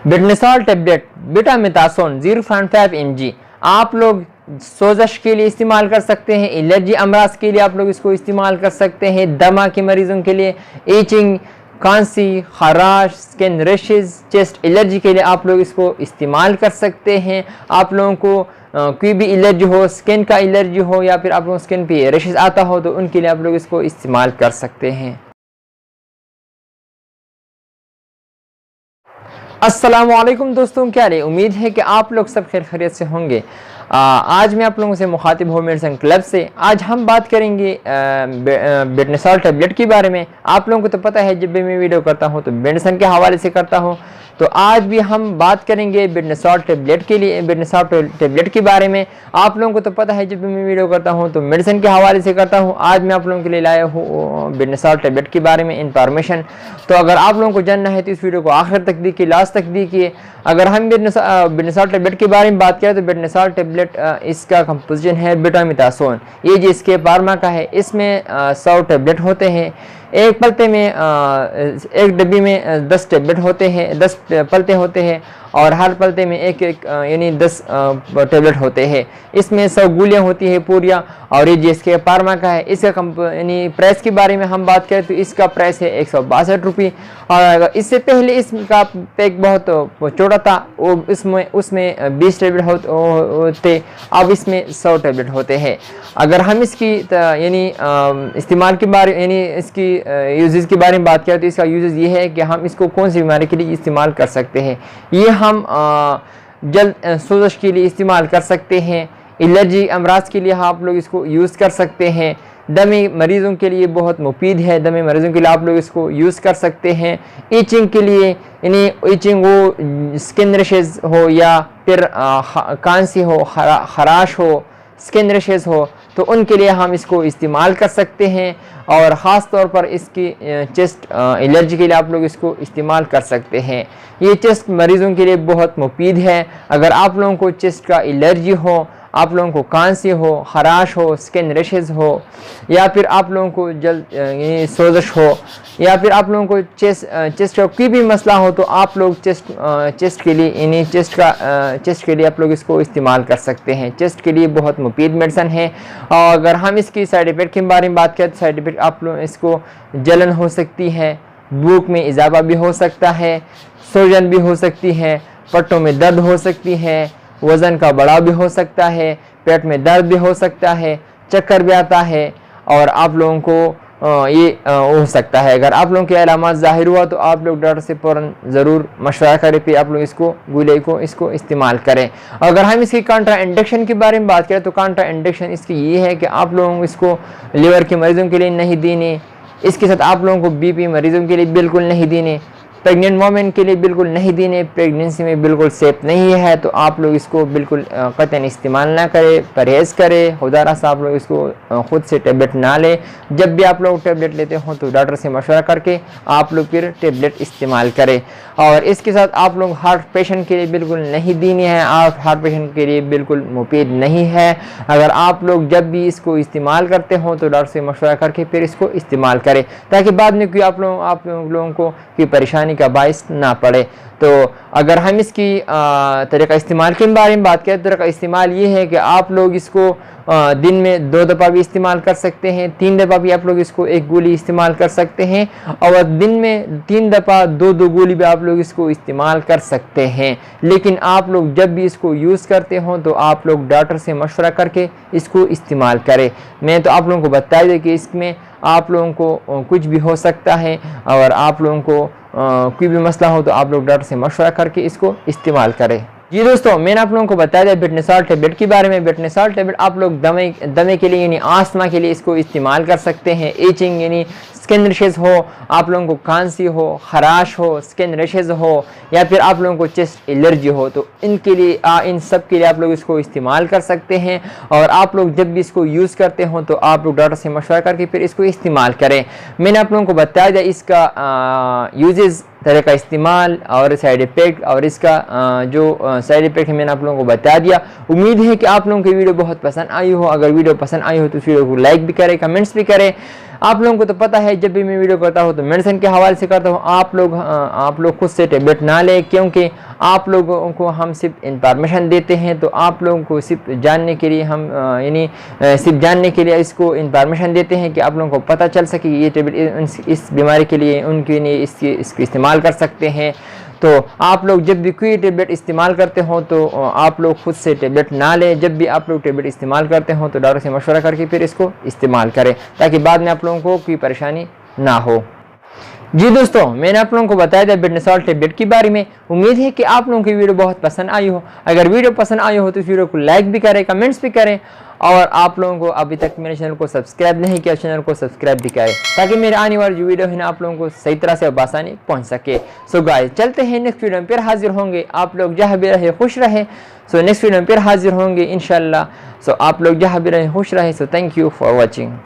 बेटनिसॉल tablet betamethasone 0.5 mg आप लोग सोजश के लिए इस्तेमाल कर सकते हैं, एलर्जी अमराज के लिए आप लोग इसको इस्तेमाल कर सकते हैं, दमा के मरीजों के लिए, ईचिंग, खांसी, खराश, स्किन रैशेज, चेस्ट एलर्जी के लिए आप लोग इसको इस्तेमाल कर सकते हैं। आप लोगों को कोई भी एलर्जी हो, स्किन का एलर्जी हो या फिर आप लोगों को स्किन पे रैशेज आता हो तो उनके लिए आप लोग इसको इस्तेमाल कर सकते हैं। अस्सलामुअलैकुम दोस्तों, क्या रहे, उम्मीद है कि आप लोग सब खैर खैरियत से होंगे। आज मैं आप लोगों से मुखातिब हूँ मेडिसिन क्लब से। आज हम बात करेंगे बेटनिसॉल टेबलेट के बारे में। आप लोगों को तो पता है जब भी मैं वीडियो करता हूँ तो मेडिसिन के हवाले से करता हूँ, तो आज भी हम बात करेंगे बेटनिसॉल टेबलेट के लिए, बेटनिसॉल टेबलेट के बारे में। आप लोगों को तो पता है जब भी मैं वीडियो करता हूँ तो मेडिसिन के हवाले से करता हूँ। आज मैं आप लोगों के लिए लाया हूँ बेटनिसॉल टेबलेट के बारे में इंफॉर्मेशन। तो अगर आप लोगों को जानना है तो इस वीडियो को आखिर तक देखिए, लास्ट तक देखिए। अगर हम बेटनिसॉल टेबलेट के बारे में बात करें तो बेटनिसॉल टेबलेट इसका कंपोजिशन है बीटामेथासोन, ये जिसके फार्मा का है। इसमें 100 टेबलेट होते हैं। एक पलते में एक डब्बी में 10 टेबलेट होते हैं, 10 पलते होते हैं और हर पलते में एक एक यानी 10 टेबलेट होते हैं। इसमें 100 गोलियाँ होती है पूरियाँ और ये जिसके फार्मा का है। इसका यानी प्राइस के बारे में हम बात करें तो इसका प्राइस है 162 रुपये। और इससे पहले इसका पैक बहुत छोटा था, वो उसमें 20 टेबलेट होते, अब इसमें 100 टेबलेट होते हैं। अगर हम इसकी यानी इस्तेमाल के बारे यानी इसकी यूजेस के बारे में बात करें तो इसका यूजेस ये है कि हम इसको कौन सी बीमारी के लिए इस्तेमाल कर सकते हैं। ये हम जल्द सोजश के लिए इस्तेमाल कर सकते हैं, एलर्जी अमराज के लिए आप लोग इसको यूज़ कर सकते हैं, दमे मरीज़ों के लिए बहुत मुफीद है, दमे मरीज़ों के लिए आप लोग इसको यूज़ कर सकते हैं। ईचिंग के लिए, यानी ईचिंग वो स्किन रैशेज हो या फिर खांसी हो, खराश हो, स्किन रैशेज हो तो उनके लिए हम इसको इस्तेमाल कर सकते हैं। और ख़ास तौर पर इसकी चेस्ट एलर्जी के लिए आप लोग इसको इस्तेमाल कर सकते हैं। ये चेस्ट मरीज़ों के लिए बहुत मुफीद है। अगर आप लोगों को चेस्ट का एलर्जी हो, आप लोगों को खांसी हो, खराश हो, स्किन रैशेज हो या फिर आप लोगों को जल्द सोजश हो या फिर आप लोगों को चेस्ट का कोई भी मसला हो तो आप लोग चेस्ट के लिए यानी चेस्ट के लिए आप लोग इसको इस्तेमाल कर सकते हैं। चेस्ट के लिए बहुत मुफीद मेडिसिन है। और अगर हम इसकी साइड इफ़ेक्ट के बारे में बात करें तो साइड इफ़ेक्ट आप लोग इसको जलन हो सकती है, भूख में इजाफा भी हो सकता है, सूजन भी हो सकती है, पट्टों में दर्द हो सकती है, वज़न का बढ़ाव भी हो सकता है, पेट में दर्द भी हो सकता है, चक्कर भी आता है और आप लोगों को ये हो सकता है। अगर आप लोगों के अलामात ज़ाहिर हुआ तो आप लोग डॉक्टर से फ़ौरन ज़रूर मशवरा करें, फिर आप लोग इसको गोली को इसको इस्तेमाल करें। अगर हम इसकी कांट्रा इंडक्शन के बारे में बात करें तो कांट्रा इंडक्शन इसकी ये है कि आप लोगों को इसको लीवर के मरीज़ों के लिए नहीं देने, इसके साथ आप लोगों को बीपी मरीज़ों के लिए बिल्कुल नहीं देने, प्रेग्नेंट वोमेन के लिए बिल्कुल नहीं देने, प्रेगनेंसी में बिल्कुल सेफ नहीं है तो आप लोग इसको बिल्कुल कतई इस्तेमाल ना करें, परहेज़ करें। खुदा रास्ता आप लोग इसको ख़ुद से टेबलेट ना लें। जब भी आप लोग टेबलेट लेते हो तो डॉक्टर से मशवरा करके आप लोग फिर टेबलेट इस्तेमाल करें। और इसके साथ आप लोग हार्ट पेशेंट के लिए बिल्कुल नहीं देनी है, आप हार्ट पेशेंट के लिए बिल्कुल मुफीद नहीं है। अगर आप लोग जब भी इसको इस्तेमाल करते हो तो डॉक्टर से मशवरा करके फिर इसको इस्तेमाल करें ताकि बाद में कोई आप लोगों को कोई परेशानी का बाइस ना पड़े। तो अगर हम इसकी तरीका इस्तेमाल के बारे में बात करें तो तरीका इस्तेमाल ये है कि आप लोग इसको दिन में 2 दफ़ा भी इस्तेमाल कर सकते हैं, 3 दफ़ा भी आप लोग इसको एक गोली इस्तेमाल कर सकते हैं और दिन में 3 दफ़ा 2 गोली भी आप लोग इसको इस्तेमाल कर सकते हैं। लेकिन आप लोग जब भी इसको यूज़ करते हो तो आप लोग डॉक्टर से मशवरा करके इसको इस्तेमाल करें। मैं तो आप लोगों को बता दें कि इसमें आप लोगों को कुछ भी हो सकता है और आप लोगों को कोई भी मसला हो तो आप लोग डॉक्टर से मशवरा करके इसको इस्तेमाल करें। जी दोस्तों, मैंने आप लोगों को बताया था बेटनिसॉल टेबलेट के बारे में। बेटनिसॉल टेबलेट आप लोग दमे के लिए यानी आस्थमा के लिए इसको इस्तेमाल कर सकते हैं। ईचिंग यानी स्किन रैशेज हो, आप लोगों को खांसी हो, खराश हो, स्किन रैशेज हो या फिर आप लोगों को चेस्ट एलर्जी हो तो इनके लिए इन सब के लिए आप लोग इसको इस्तेमाल कर सकते हैं। और आप लोग जब भी इसको यूज़ करते हो तो आप लोग डॉक्टर से मशवरा करके फिर इसको इस्तेमाल करें। मैंने आप लोगों को बताया था इसका यूजेस, तरह का इस्तेमाल और साइड इफ़ेक्ट और इसका जो साइड इफ़ेक्ट है मैंने आप लोगों को बता दिया। उम्मीद है कि आप लोगों की वीडियो बहुत पसंद आई हो। अगर वीडियो पसंद आई हो तो इस वीडियो को लाइक भी करें, कमेंट्स भी करें। आप लोगों को तो पता है जब भी मैं वीडियो करता हूँ तो मेडिसिन के हवाले से करता हूँ। आप लोग खुद से टेबलेट ना लें क्योंकि आप लोगों को हम सिर्फ इंफॉर्मेशन देते हैं, तो आप लोगों को सिर्फ जानने के लिए हम यानी सिर्फ जानने के लिए इसको इंफॉर्मेशन देते हैं कि आप लोगों को पता चल सके ये टेबलेट इस बीमारी के लिए उनके लिए इसको इस्तेमाल कर सकते हैं। तो आप लोग जब भी कोई टेबलेट इस्तेमाल करते हो तो आप लोग खुद से टेबलेट ना लें। जब भी आप लोग टेबलेट इस्तेमाल करते हो तो डॉक्टर से मशवरा करके फिर इसको इस्तेमाल करें, ताकि बाद में आप लोगों को कोई परेशानी ना हो। जी दोस्तों, मैंने आप लोगों को बताया था बेटनोल टेबलेट के बारे में। उम्मीद है कि आप लोगों की वीडियो बहुत पसंद आई हो। अगर वीडियो पसंद आई हो तो इस वीडियो को लाइक भी करें, कमेंट्स भी करें, और आप लोगों को अभी तक मेरे चैनल को सब्सक्राइब नहीं किया, चैनल को सब्सक्राइब भी करें, ताकि मेरे आने वाली जो वीडियो है ना आप लोगों को सही तरह से आसानी पहुंच सके। सो गाइस, चलते हैं नेक्स्ट वीडियो में फिर हाजिर होंगे। आप लोग जहाँ भी रहे खुश रहे। सो नेक्स्ट वीडियो में फिर हाजिर होंगे इंशाल्लाह। सो आप लोग जहाँ भी रहे खुश रहे। So thank you for watching.